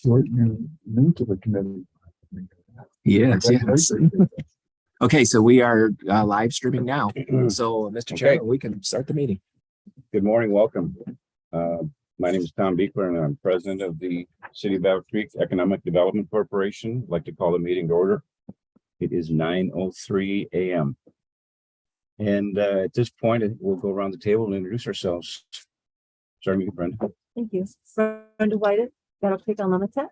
Stuart, you're new to the committee. Yes. Okay, so we are live streaming now. So, Mr. Chairman, we can start the meeting. Good morning, welcome. My name is Tom Beekler and I'm president of the City of Battle Creek Economic Development Corporation. I'd like to call the meeting to order. It is 9:03 a.m. And at this point, we'll go around the table and introduce ourselves. Starting with Brenda. Thank you. Brenda White, Battle Creek Unlimited.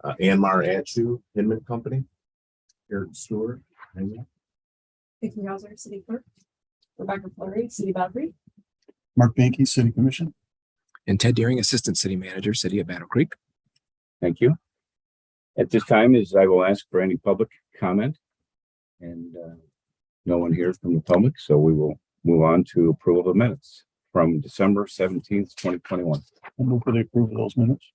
Anmar Achu, Hinman Company. Eric Stewart. Vicki Hauser, City Clerk. Rebecca Flurry, City Battle Creek. Mark Banky, City Commission. And Ted Deering, Assistant City Manager, City of Battle Creek. Thank you. At this time I will ask for any public comment, and no one here from the public, so we will move on to approval of minutes from December 17th, 2021. I'll move for the approval of those minutes.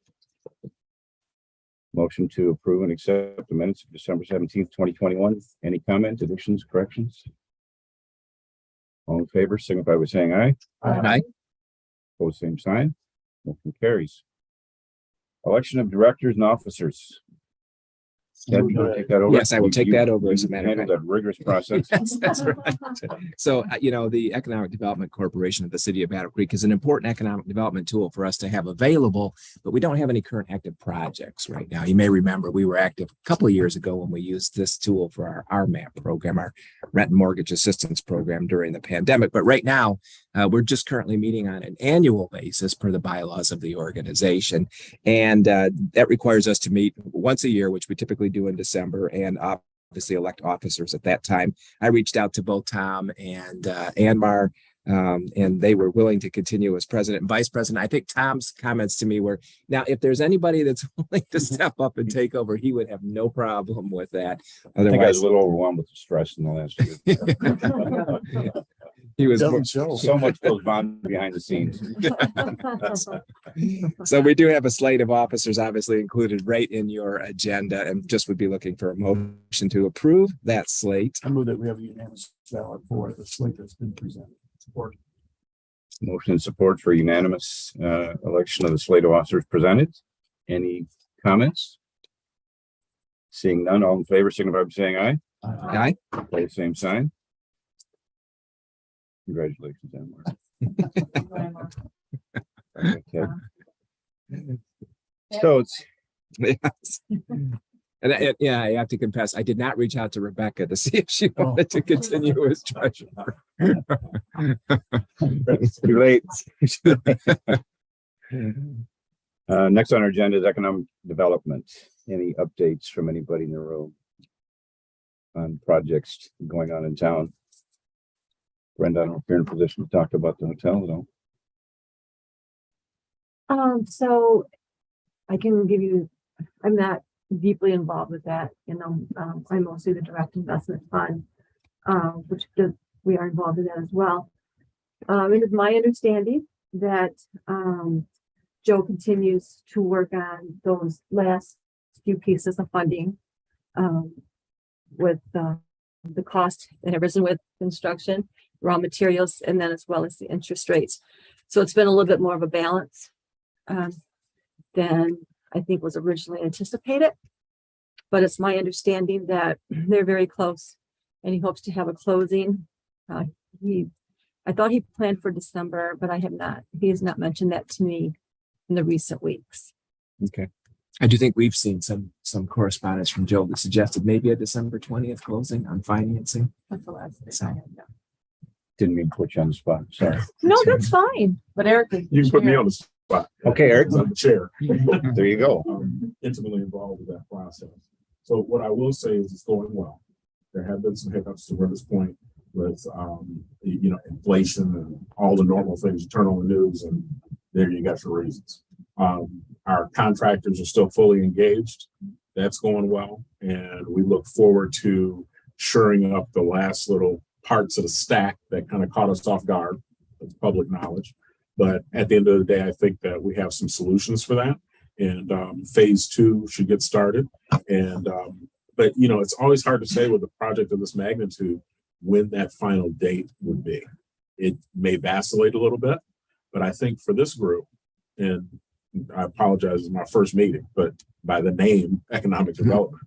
Motion to approve and accept the minutes of December 17th, 2021. Any comment, additions, corrections? All in favor, signify by saying aye. Aye. Opposed, same sign. Motion carries. Election of directors and officers. Ted, you want to take that over? Yes, I will take that over as a matter of Handled fact. that rigorous process. Yes, that's right. So, the Economic Development Corporation of the City of Battle Creek is an important economic development tool for us to have available, but we don't have any current active projects right now. You may remember we were active a couple of years ago when we used this tool for our RMAP program, our Rent and Mortgage Assistance Program during the pandemic. But right now, we're just currently meeting on an annual basis per the bylaws of the organization. And that requires us to meet once a year, which we typically do in December, and obviously elect officers at that time. I reached out to both Tom and Anmar, and they were willing to continue as president and vice president. I think Tom's comments to me were, now, if there's anybody that's willing to step up and take over, he would have no problem with that. I think I was Otherwise, a little overwhelmed with the stress in the last year. he was. Doesn't show. So much goes on behind the scenes. So we do have a slate of officers obviously included right in your agenda, and just would be looking for a motion to approve that slate. I move that we have a unanimous ballot for the slate that's been presented. Support. Motion and support for unanimous election of the slate of officers presented. Any comments? Seeing none, all in favor, signify by saying aye. Aye. Play the same sign. Congratulations, Anmar. Okay. So it's Yes. And I have to confess, I did not reach out to Rebecca to see if she wanted to continue as treasurer. too late. Next on our agenda is economic development. Any updates from anybody in the room on projects going on in town? Brenda, I don't know if you're in a position to talk about the hotel, though. So I can give you, I'm not deeply involved with that, I'm mostly the direct investment fund, we are involved in that as well. It is my understanding that Joe continues to work on those last few pieces of funding with the cost that have risen with construction, raw materials, and then as well as the interest rates. So it's been a little bit more of a balance than I think was originally anticipated. But it's my understanding that they're very close, and he hopes to have a closing. I thought he planned for December, but he has not mentioned that to me in the recent weeks. Okay. I do think we've seen some correspondence from Joe that suggested maybe a December 20th closing on financing. That's the last thing So- I had done. Didn't mean to put you on the spot. Sorry. No, that's fine. But Eric. You can put me on the spot. Okay, Eric. I'm the chair. There you go. Intimately involved with that process. So what I will say is it's going well. There have been some hiccups to this point with, inflation and all the normal things. You turn on the news and there you got your reasons. Our contractors are still fully engaged. That's going well. And we look forward to shoring up the last little parts of the stack that kind of caught us off guard. It's public knowledge. But at the end of the day, I think that we have some solutions for that. And phase 2 should get started. And but it's always hard to say with a project of this magnitude when that final date would be. It may vacillate a little bit, but I think for this group, and I apologize, it's my first meeting, but by the name economic development.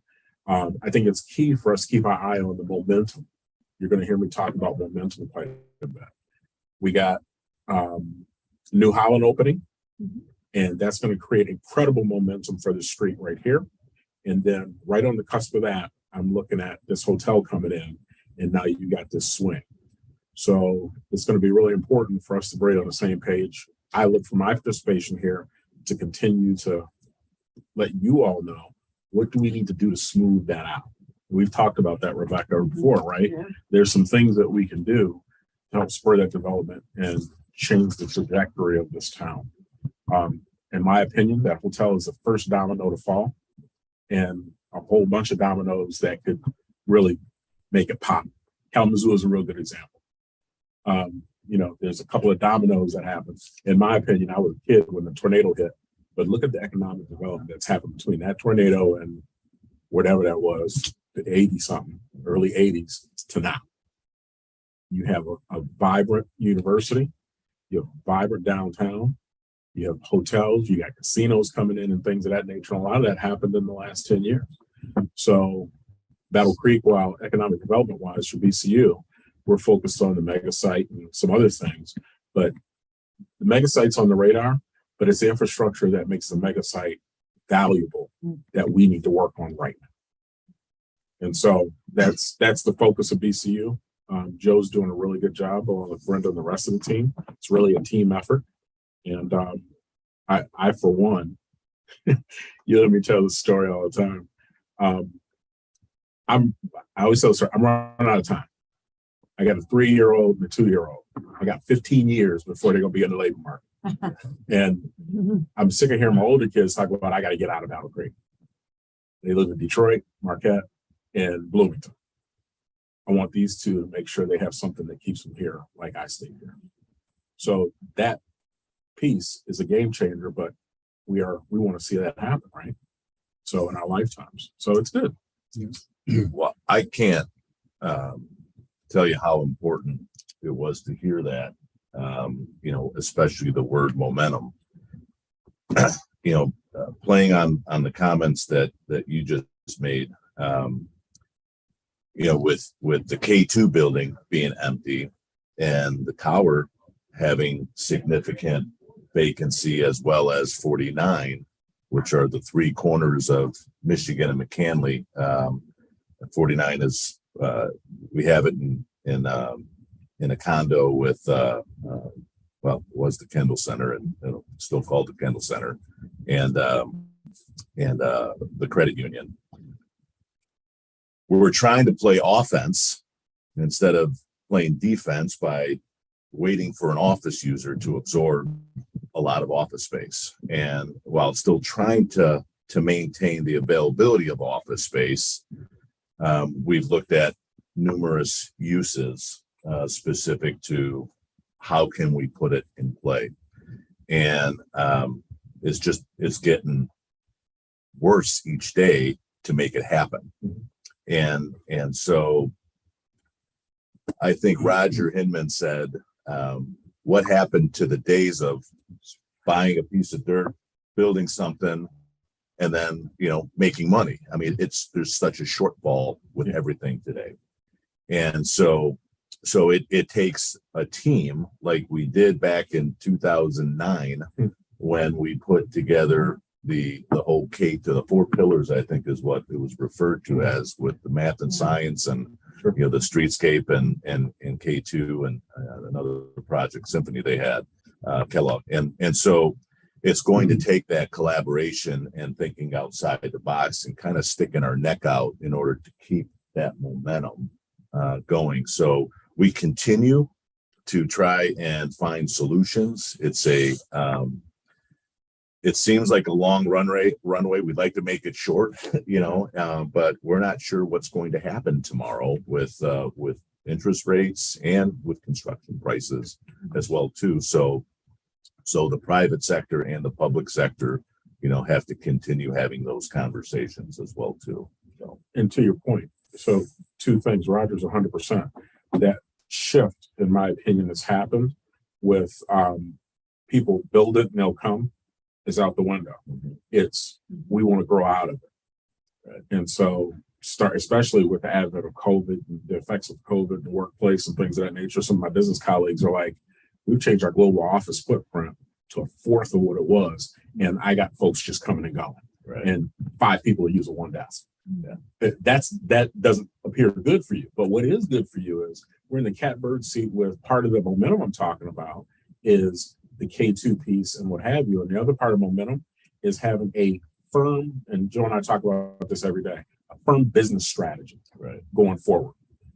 I think it's key for us to keep our eye on the momentum. You're going to hear me talk about momentum quite a bit. We got New Holland opening, and that's going to create incredible momentum for the street right here. And then right on the cusp of that, I'm looking at this hotel coming in, and now you got this swing. So it's going to be really important for us to be on the same page. I look for my participation here to continue to let you all know what do we need to do to smooth that out. We've talked about that, Rebecca, before, right? Yeah. There's some things that we can do to help spur that development and change the trajectory of this town. In my opinion, that hotel is the first domino to fall, and a whole bunch of dominoes that could really make it pop. Kalamazoo is a real good example. There's a couple of dominoes that happened. In my opinion, I was a kid when the tornado hit, but look at the economic development that's happened between that tornado and whatever that was, the 80 something, early 80s to now. You have a vibrant university, you have a vibrant downtown, you have hotels, you got casinos coming in and things of that nature. And a lot of that happened in the last 10 years. So Battle Creek, while economic development wise for BCU, we're focused on the mega site and some other things, but the mega site's on the radar, but it's the infrastructure that makes the mega site valuable that we need to work on right now. And so that's the focus of BCU. Joe's doing a really good job along with Brenda and the rest of the team. It's really a team effort. And I for one, you let me tell the story all the time. I always tell the story, I'm running out of time. I got a 3-year-old and a 2-year-old. I got 15 years before they're gonna be in the labor market. And I'm sick of hearing my older kids talk about, I got to get out of Battle Creek. They live in Detroit, Marquette, and Bloomington. I want these two to make sure they have something that keeps them here, like I stay here. So that piece is a game changer, but we want to see that happen, right? So in our lifetimes. So it's good. Well, I can't tell you how important it was to hear that, especially the word momentum. Playing on the comments that you just made, with the K2 building being empty and the tower having significant vacancy, as well as 49, which are the three corners of Michigan and McKinley. 49 is we have it in a condo with it was the Kendall Center, and still called the Kendall Center, and the credit union. We're trying to play offense instead of playing defense by waiting for an office user to absorb a lot of office space, and while still trying to maintain the availability of office space, we've looked at numerous uses specific to how can we put it in play. And it's getting worse each day to make it happen. And so I think Roger Hinman said, what happened to the days of buying a piece of dirt, building something, and then, making money? I mean, there's such a shortfall with everything today. And so it takes a team like we did back in 2009 when we put together the whole K to the 4 pillars, I think is what it was referred to as, with the math and science and the streetscape and K2 and another project symphony they had, Kellogg. And so it's going to take that collaboration and thinking outside the box and kind of sticking our neck out in order to keep that momentum going. So we continue to try and find solutions. It seems like a long runway. We'd like to make it short, but we're not sure what's going to happen tomorrow with interest rates and with construction prices as well too. So the private sector and the public sector, have to continue having those conversations as well too. So. And to your point, so 2 things, Roger's 100%. That shift, in my opinion, has happened with people build it and they'll come. is out the window. It's, we want to grow out of it. Right? And so especially with the advent of COVID, and the effects of COVID in the workplace and things of that nature, some of my business colleagues are like, we've changed our global office footprint to a fourth of what it was. And I got folks just coming and going. Right. And 5 people are using 1 desk. Yeah. That doesn't appear good for you. But what is good for you is we're in the catbird seat with part of the momentum I'm talking about is the K2 piece and what have you. And the other part of momentum is having a firm, and Joe and I talk about this every day, a firm business strategy going forward.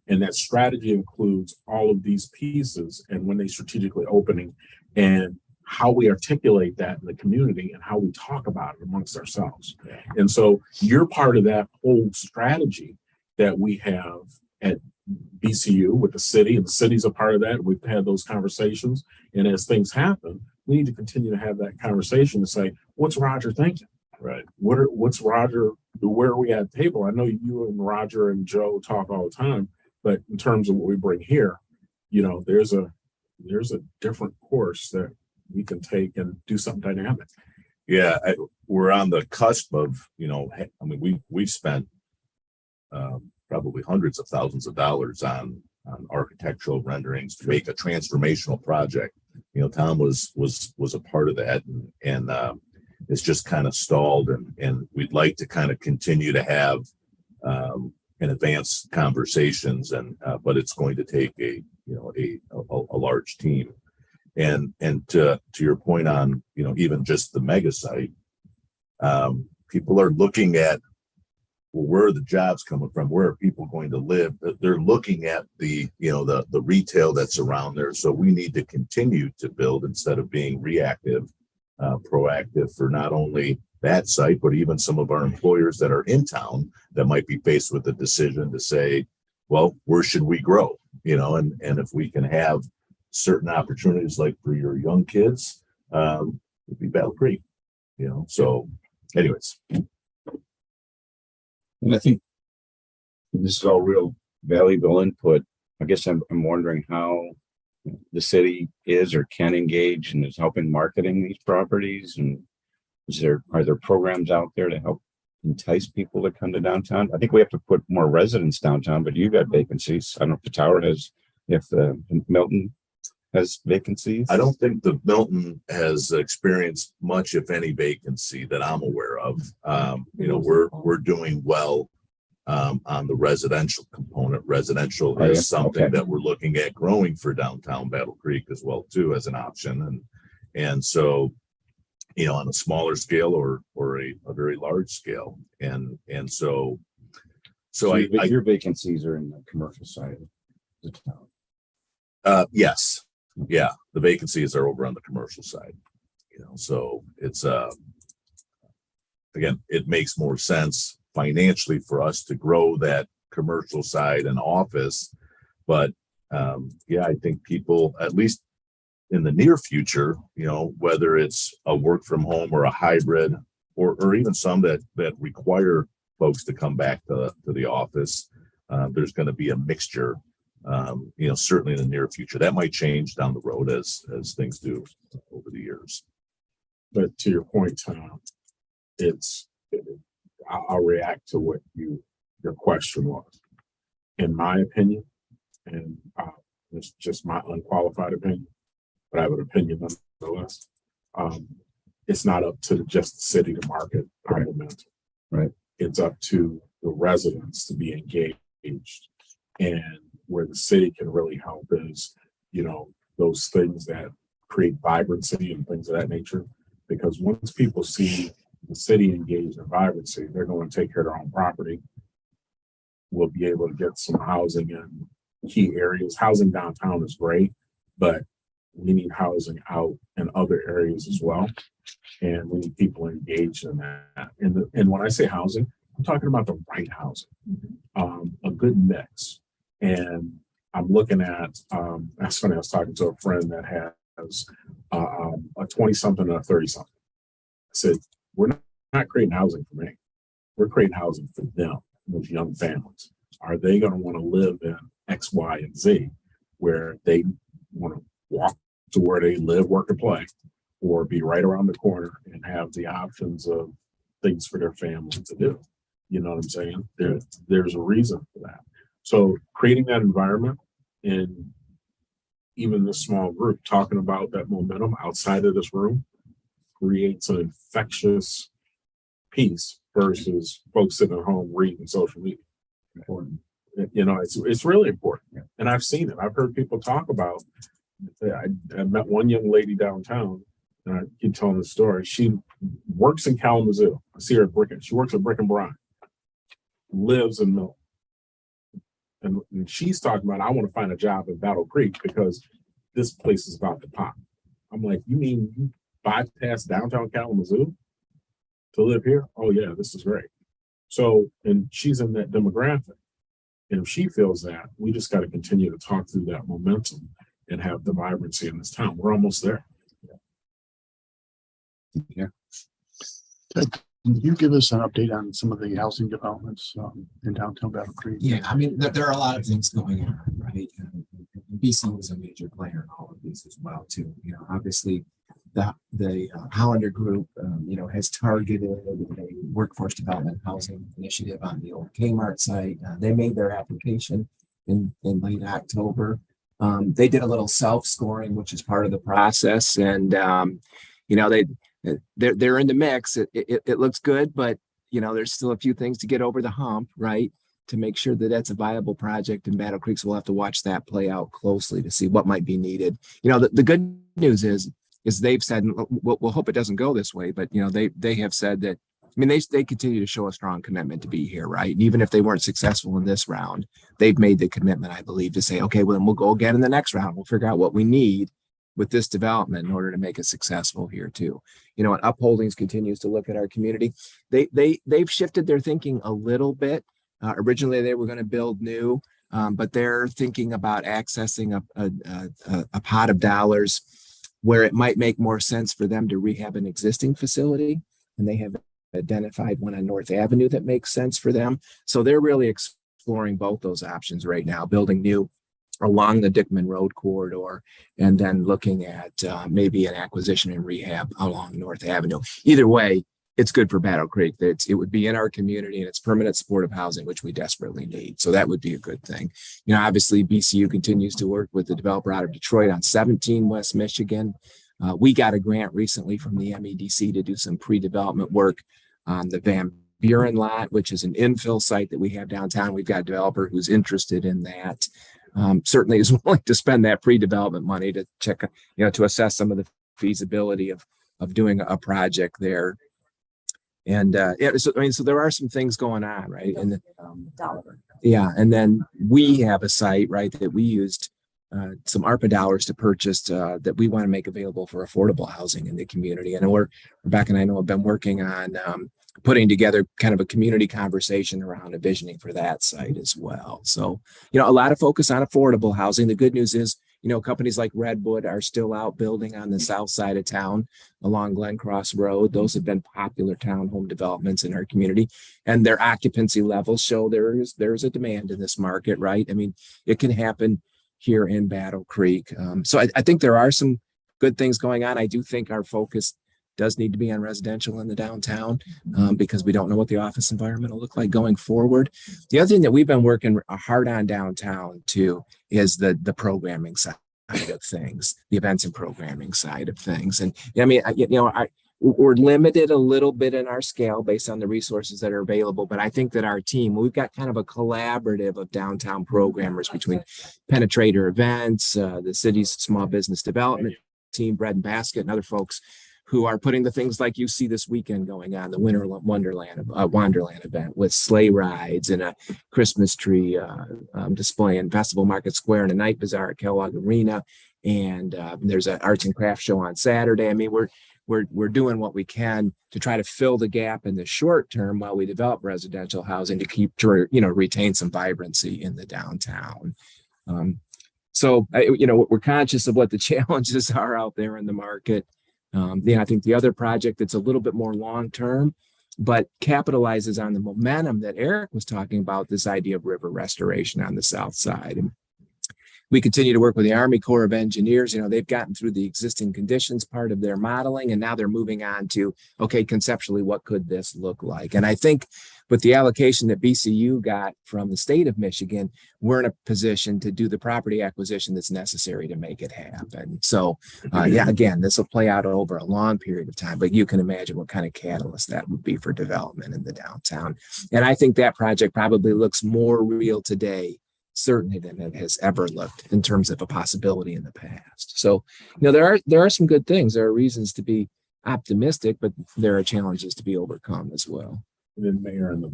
And that strategy includes all of these pieces and when they strategically opening and how we articulate that in the community and how we talk about it amongst ourselves. And so you're part of that whole strategy that we have at BCU with the city, and the city's a part of that. We've had those conversations. And as things happen, we need to continue to have that conversation to say, what's Roger thinking? Right. What's Roger, where are we at the table? I know you and Roger and Joe talk all the time, but in terms of what we bring here, you know, there's a different course that we can take and do something dynamic. Yeah, we're on the cusp of, you know, I mean, we've spent probably hundreds of thousands of dollars on architectural renderings to make a transformational project. You know, Tom was a part of that, and it's just kind of stalled, and we'd like to kind of continue to have and advance conversations, and but it's going to take a large team. And to your point on, you know, even just the mega site, people are looking at, well, where are the jobs coming from? Where are people going to live? They're looking at the retail that's around there. So we need to continue to build instead of being reactive, proactive for not only that site, but even some of our employers that are in town that might be faced with the decision to say, well, where should we grow? You know, and if we can have certain opportunities like for your young kids, it'd be Battle Creek, you know. So anyways. And I think this is all real valuable input. I guess I'm wondering how the city is or can engage and is helping marketing these properties, and are there programs out there to help entice people to come to downtown? I think we have to put more residents downtown, but you got vacancies. I don't know if the tower has, if Milton has vacancies. I don't think the Milton has experienced much, if any, vacancy that I'm aware of. You know, we're doing well on the residential component. Residential is something that we're looking at growing for downtown Battle Creek as well too, as an option. And so, you know, on a smaller scale or a very large scale. And so your vacancies are in the commercial side of the town. Yes. Yeah, the vacancies are over on the commercial side, you know, so it's again, it makes more sense financially for us to grow that commercial side and office. But yeah, I think people, at least in the near future, you know, whether it's a work from home or a hybrid, or even some that require folks to come back to the office, there's going to be a mixture. You know, certainly in the near future. That might change down the road as things do over the years. But to your point, Tom, I'll react to what your question was. In my opinion, and it's just my unqualified opinion, but I have an opinion nonetheless. It's not up to just the city to market our momentum. Right. It's up to the residents to be engaged, and where the city can really help is, you know, those things that create vibrancy and things of that nature. Because once people see the city engaged in vibrancy, they're going to take care of their own property. We'll be able to get some housing in key areas. Housing downtown is great, but we need housing out in other areas as well. And we need people engaged in that. And when I say housing, I'm talking about the right housing, a good mix. And I'm looking at, that's funny, I was talking to a friend that has a 20-something and a 30-something. I said, we're not creating housing for me. We're creating housing for them, those young families. Are they going to want to live in X, Y, and Z, where they want to walk to where they live, work, and play? or be right around the corner and have the options of things for their family to do. You know what I'm saying? There's a reason for that. So creating that environment, and even this small group talking about that momentum outside of this room creates an infectious piece versus folks sitting at home reading social media. Important. You know, it's really important. And I've seen it. I've heard people talk about, I met one young lady downtown, and I keep telling the story. She works in Kalamazoo. I see her at she works at Brick and Brine, lives in Milton. And she's talking about, I want to find a job in Battle Creek because this place is about to pop. I'm like, you mean you bypass downtown Kalamazoo to live here? Oh yeah, this is great. So, and she's in that demographic. And if she feels that, we just got to continue to talk through that momentum and have the vibrancy in this town. We're almost there. Can you give us an update on some of the housing developments in downtown Battle Creek? Yeah, I mean, there are a lot of things going on, right? And BC was a major player in all of these as well, too. You know, obviously, the Hollander Group, you know, has targeted a workforce development housing initiative on the old Kmart site. They made their application in late October. They did a little self-scoring, which is part of the process, and you know, they're in the mix. It looks good, but you know, there's still a few things to get over the hump, right? To make sure that that's a viable project in Battle Creek. So we'll have to watch that play out closely to see what might be needed. You know, the good news is they've said, we'll hope it doesn't go this way, but you know, they have said that, I mean, they continue to show a strong commitment to be here, right? And even if they weren't successful in this round, they've made the commitment, I believe, to say, okay, well, then we'll go again in the next round. We'll figure out what we need with this development in order to make it successful here too. You know, and Upholdings continues to look at our community. They've shifted their thinking a little bit. Originally, they were going to build new, but they're thinking about accessing a pot of dollars where it might make more sense for them to rehab an existing facility. And they have identified one on North Avenue that makes sense for them. So they're really exploring both those options right now, building new along the Dickman Road corridor, and then looking at maybe an acquisition and rehab along North Avenue. Either way, it's good for Battle Creek. It would be in our community, and it's permanent supportive housing, which we desperately need. So that would be a good thing. You know, obviously BCU continues to work with the developer out of Detroit on 17 West Michigan. We got a grant recently from the MEDC to do some pre-development work on the Van Buren lot, which is an infill site that we have downtown. We've got a developer who's interested in that. Certainly is willing to spend that pre-development money to check, you know, to assess some of the feasibility of doing a project there. And so there are some things going on, right? And and then we have a site, right, that we used some ARPA dollars to purchase that we want to make available for affordable housing in the community. And Rebecca and I know have been working on putting together kind of a community conversation around envisioning for that site as well. So, you know, a lot of focus on affordable housing. The good news is, you know, companies like Redwood are still out building on the south side of town along Glen Cross Road. Those have been popular townhome developments in our community, and their occupancy levels show there's a demand in this market, right? I mean, it can happen here in Battle Creek. So I think there are some good things going on. I do think our focus does need to be on residential in the downtown because we don't know what the office environment will look like going forward. The other thing that we've been working hard on downtown too is the programming side of things, the events and programming side of things. And I mean, you know, we're limited a little bit in our scale based on the resources that are available, but I think that our team, we've got kind of a collaborative of downtown programmers between Penetrator Events, the city's small business development team, Bread and Basket, and other folks who are putting the things like you see this weekend going on, the Winter Wonderland event with sleigh rides and a Christmas tree display in Festival Market Square and a night bazaar at Kellogg Arena. And there's an arts and crafts show on Saturday. I mean, we're doing what we can to try to fill the gap in the short term while we develop residential housing to retain some vibrancy in the downtown. So we're conscious of what the challenges are out there in the market. I think the other project that's a little bit more long-term, but capitalizes on the momentum that Eric was talking about, this idea of river restoration on the south side. And We continue to work with the Army Corps of Engineers. They've gotten through the existing conditions part of their modeling, and now they're moving on to, okay, conceptually, what could this look like? And I think with the allocation that BCU got from the state of Michigan, we're in a position to do the property acquisition that's necessary to make it happen. So, yeah, again, this will play out over a long period of time, but you can imagine what kind of catalyst that would be for development in the downtown. And I think that project probably looks more real today, certainly, than it has ever looked in terms of a possibility in the past. So, there are some good things. There are reasons to be optimistic, but there are challenges to be overcome as well. And then Mayor, in the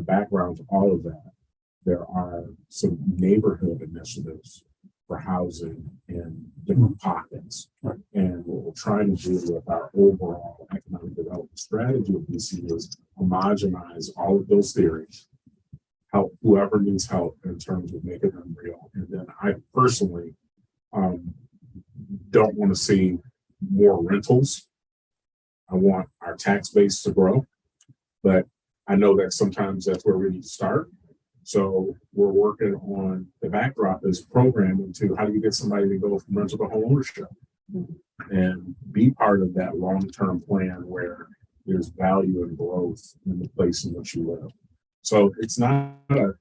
background to all of that, there are some neighborhood initiatives for housing in different pockets. Right. And what we're trying to do with our overall economic development strategy of DC is homogenize all of those theories, help whoever needs help in terms of making them real. And then I personally don't want to see more rentals. I want our tax base to grow, but I know that sometimes that's where we need to start. So we're working on the backdrop is programming to how do you get somebody to go from rental to home ownership and be part of that long-term plan where there's value and growth in the place in which you live. So it's not a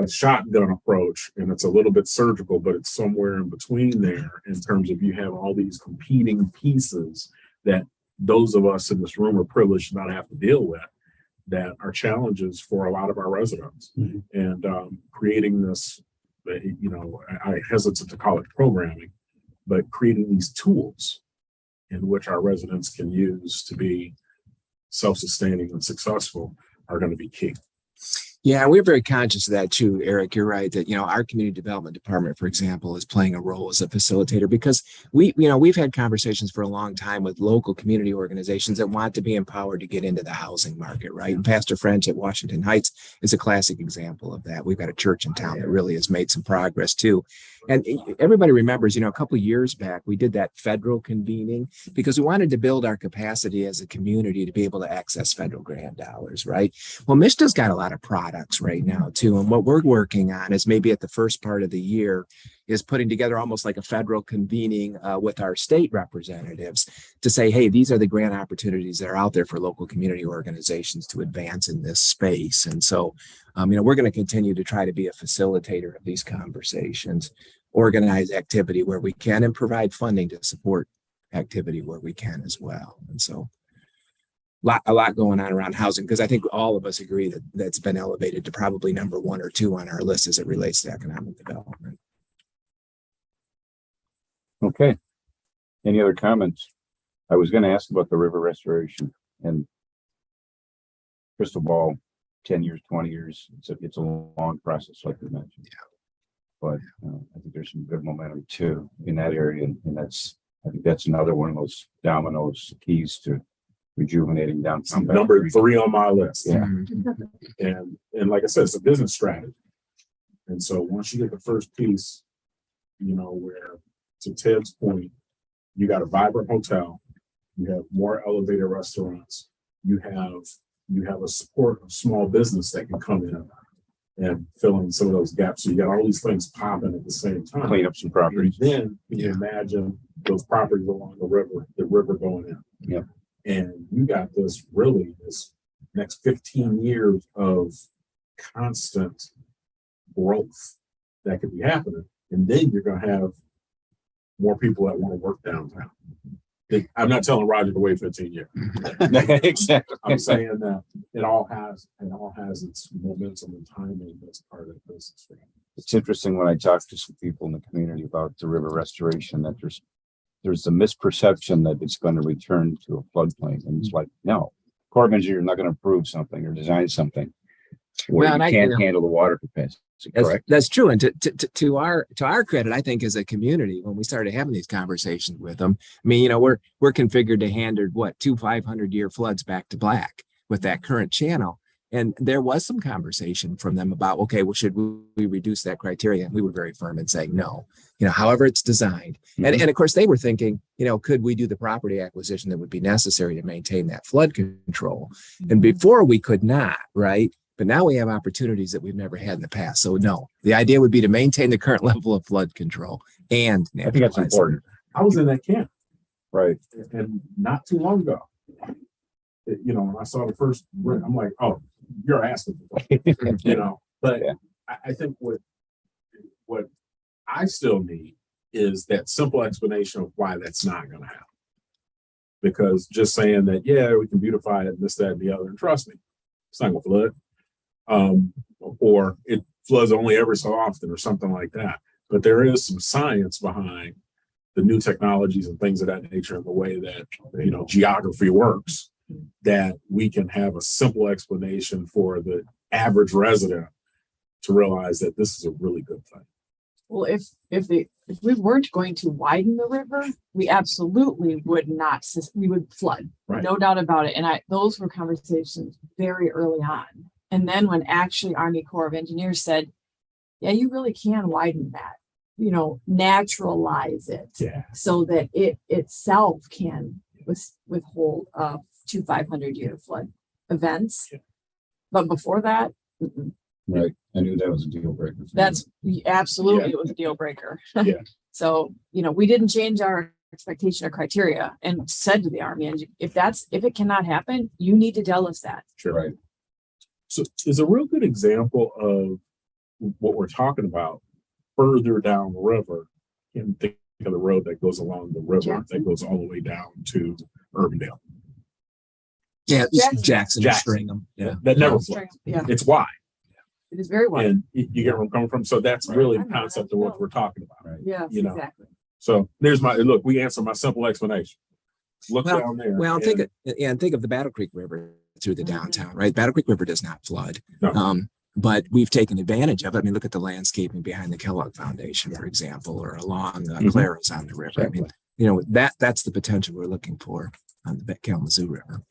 shotgun approach, and it's a little bit surgical, but it's somewhere in between there in terms of you have all these competing pieces that those of us in this room are privileged to not have to deal with, that are challenges for a lot of our residents. Mhm. And creating this, I hesitate to call it programming, but creating these tools in which our residents can use to be self-sustaining and successful are going to be key. Yeah, we're very conscious of that too, Eric. You're right that, our community development department, for example, is playing a role as a facilitator because we've had conversations for a long time with local community organizations that want to be empowered to get into the housing market, right? And Pastor French at Washington Heights is a classic example of that. We've got a church in town that really has made some progress too. And everybody remembers, a couple of years back, we did that federal convening because we wanted to build our capacity as a community to be able to access federal grant dollars, right? Well, MISTA's got a lot of products right now too. And what we're working on is maybe at the first part of the year is putting together almost like a federal convening with our state representatives to say, hey, these are the grant opportunities that are out there for local community organizations to advance in this space. And so, we're going to continue to try to be a facilitator of these conversations, organize activity where we can, and provide funding to support activity where we can as well. And so a lot going on around housing, because I think all of us agree that that's been elevated to probably number 1 or 2 on our list as it relates to economic development. Okay. Any other comments? I was going to ask about the river restoration and crystal ball, 10 years, 20 years. It's a long process, like you mentioned. Yeah. But I think there's some good momentum too in that area. And I think that's another one of those dominoes, keys to rejuvenating downtown. Number 3 on my list. Yeah. And like I said, it's a business strategy. And so once you get the first piece, where to Ted's point, you got a vibrant hotel, you have more elevated restaurants, you have a support of small business that can come in and fill in some of those gaps. So you got all these things popping at the same time. Clean up some properties. And then you imagine those properties along the river going in. Yep. And you got this next 15 years of constant growth that could be happening. And then you're going to have more people that want to work downtown. I'm not telling Roger to wait 15 years. Exactly. I'm saying that it all has its momentum and timing that's part of the business. It's interesting when I talk to some people in the community about the river restoration that there's a misperception that it's going to return to a floodplain, and it's like, no, Corps of Engineers are not going to approve something or design something where Well, you can't handle the water capacity. Correct. That's true. And to our credit, I think as a community, when we started having these conversations with them, I mean, we're configured to handle 2 500-year floods back to black with that current channel. And there was some conversation from them about, okay, well, should we reduce that criteria? And we were very firm in saying no, however it's designed. And of course, they were thinking, could we do the property acquisition that would be necessary to maintain that flood control? And before we could not, right? But now we have opportunities that we've never had in the past. So no, the idea would be to maintain the current level of flood control and I think that's naturalize. important, I was in that camp right? and not too long ago. You know, when I saw the first, I'm like, oh, you're asking, you know, but Yeah. I think what I still need is that simple explanation of why that's not going to happen. Because just saying that, yeah, we can beautify it, this, that, and the other, and trust me, it's not going to flood. Or it floods only every so often or something like that. But there is some science behind the new technologies and things of that nature and the way that, you know, geography works, that we can have a simple explanation for the average resident to realize that this is a really good thing. Well, if we weren't going to widen the river, we absolutely would not, we would flood, Right. no doubt about it. And those were conversations very early on. And then when actually Army Corps of Engineers said, yeah, you really can widen that, you know, naturalize it Yeah. so that it itself can withhold 2 500-year flood events. Yeah. But before that, mm-mm. Right. I knew that was a deal breaker. for me. That's absolutely, Yeah. it was a deal breaker. Yeah. So, you know, we didn't change our expectation or criteria and said to the Army, and if it cannot happen, you need to tell us that. Sure. Right. So is a real good example of what we're talking about further down the river. And think of the road that goes along the river Jackson. that goes all the way down to Urbandale. Yeah, Jackson. Jackson, Jackson. Stringham. Yeah. That never floods. Yeah, It's wide. it is very wide. And you get where I'm coming from. So that's Right. really I the know, concept I of what know. we're talking about. Right. Yes, you know. exactly. So there's look, we answered my simple explanation. Look Well- down there. Well, and- think of the Battle Creek River through the Mhm. downtown, right? Battle Creek River does not flood. No. But we've taken advantage of it. I mean, look at the landscaping behind the Kellogg Foundation, for example, or along Mhm. Clara's on the river. I mean, you know, that's the potential we're looking for on the Kalamazoo River.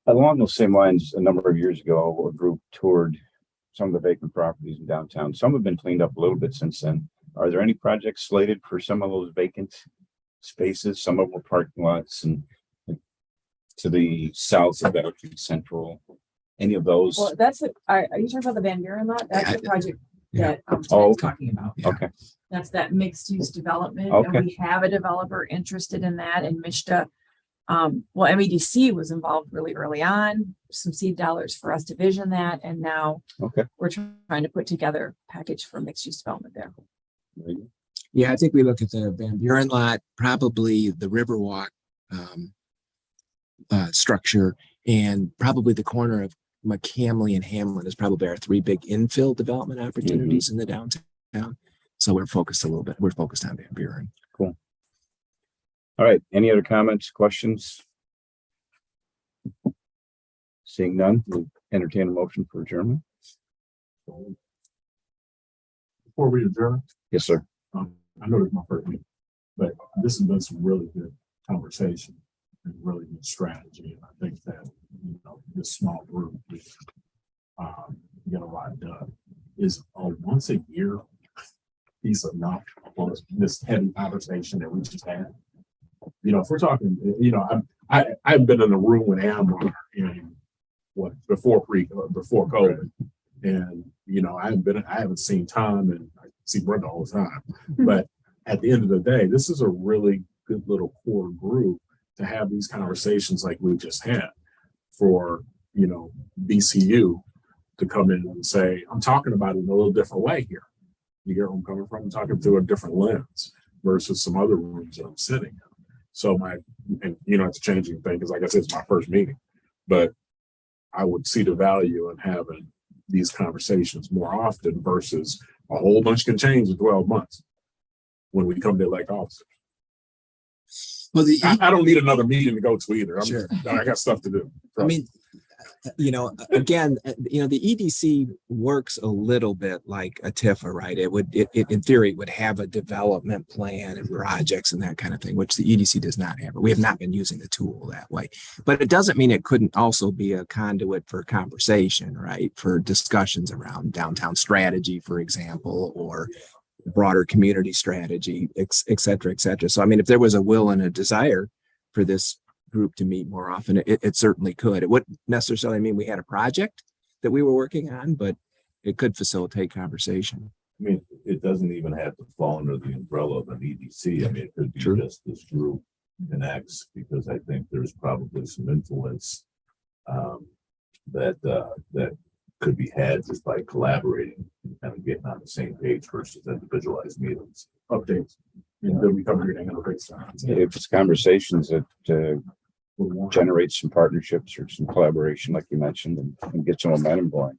Along those same lines, a number of years ago, a group toured some of the vacant properties in downtown. Some have been cleaned up a little bit since then. Are there any projects slated for some of those vacant spaces? Some of them were parking lots and to the south of Battle Creek Central. Any of those? Well, are you talking about the Van Buren lot? That's the project Yeah. that Oh, Ted's okay. talking about. Yeah. Okay, That's that mixed use development. Okay. And we have a developer interested in that in Mishta. Well, MEDC was involved really early on, some seed dollars for us to vision that. And now okay. we're trying to put together a package for mixed use development there. Very good. Yeah, I think we look at the Van Buren lot, probably the Riverwalk structure, and probably the corner of McCamley and Hamlin is probably our 3 big infill development opportunities in the downtown. So we're focused on Van Buren. All right. Any other comments, questions? Seeing none, we'll entertain a motion for adjournment. Before we adjourn, Yes, sir. I know it's my first meeting, but this has been some really good conversation and really good strategy. And I think that, you know, this small group, we get a lot done. Is a once a year piece enough for this heavy conversation that we just had? You know, if we're talking, you know, I've been in a room with Amber in before COVID. And, you know, I haven't seen Tom, and I see Brenda all the time. But at the end of the day, this is a really good little core group to have these conversations like we just had for, you know, BCU to come in and say, I'm talking about it in a little different way here. You hear where I'm coming from? I'm talking through a different lens versus some other rooms that I'm sitting in. So and you know, it's a changing thing because like I said, it's my first meeting, but I would see the value in having these conversations more often versus a whole bunch can change in 12 months when we come to elect officers. Well, I don't need another meeting to go to either. Sure. I got stuff to do. I mean, you know, again, you know, the EDC works a little bit like a TIFA, right? It in theory would have a development plan and projects and that kind of thing, which the EDC does not have. We have not been using the tool that way, but it doesn't mean it couldn't also be a conduit for conversation, right? For discussions around downtown strategy, for example, or broader community strategy, et cetera, et cetera. So, I mean, if there was a will and a desire for this group to meet more often. It certainly could. It wouldn't necessarily mean we had a project that we were working on, but it could facilitate conversation. I mean, it doesn't even have to fall under the umbrella of an EDC. I mean, it could be True. just this group connects, because I think there's probably some influence that could be had just by collaborating and kind of getting on the same page versus individualized meetings. Updates. And then we come here and integrate stuff. If it's conversations that generate some partnerships or some collaboration, like you mentioned, and get some momentum going.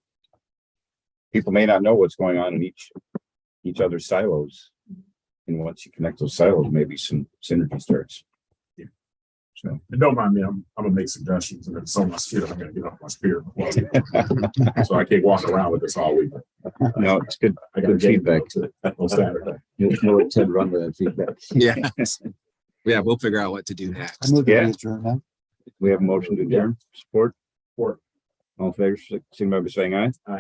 People may not know what's going on in each other's silos. And once you connect those silos, maybe some synergy starts. So, And don't mind me, I'm gonna make suggestions, and if someone's scared, I'm gonna get off my spear. So I can't walk around with this all week. no, it's good. I got a Good game feedback. on Saturday. You'll let Ted run with that feedback. Yeah. Yeah, we'll figure out what to do I next. move that Yeah. we adjourn now. We have a motion to adjourn. Support. Support. All in favor, signify by saying aye.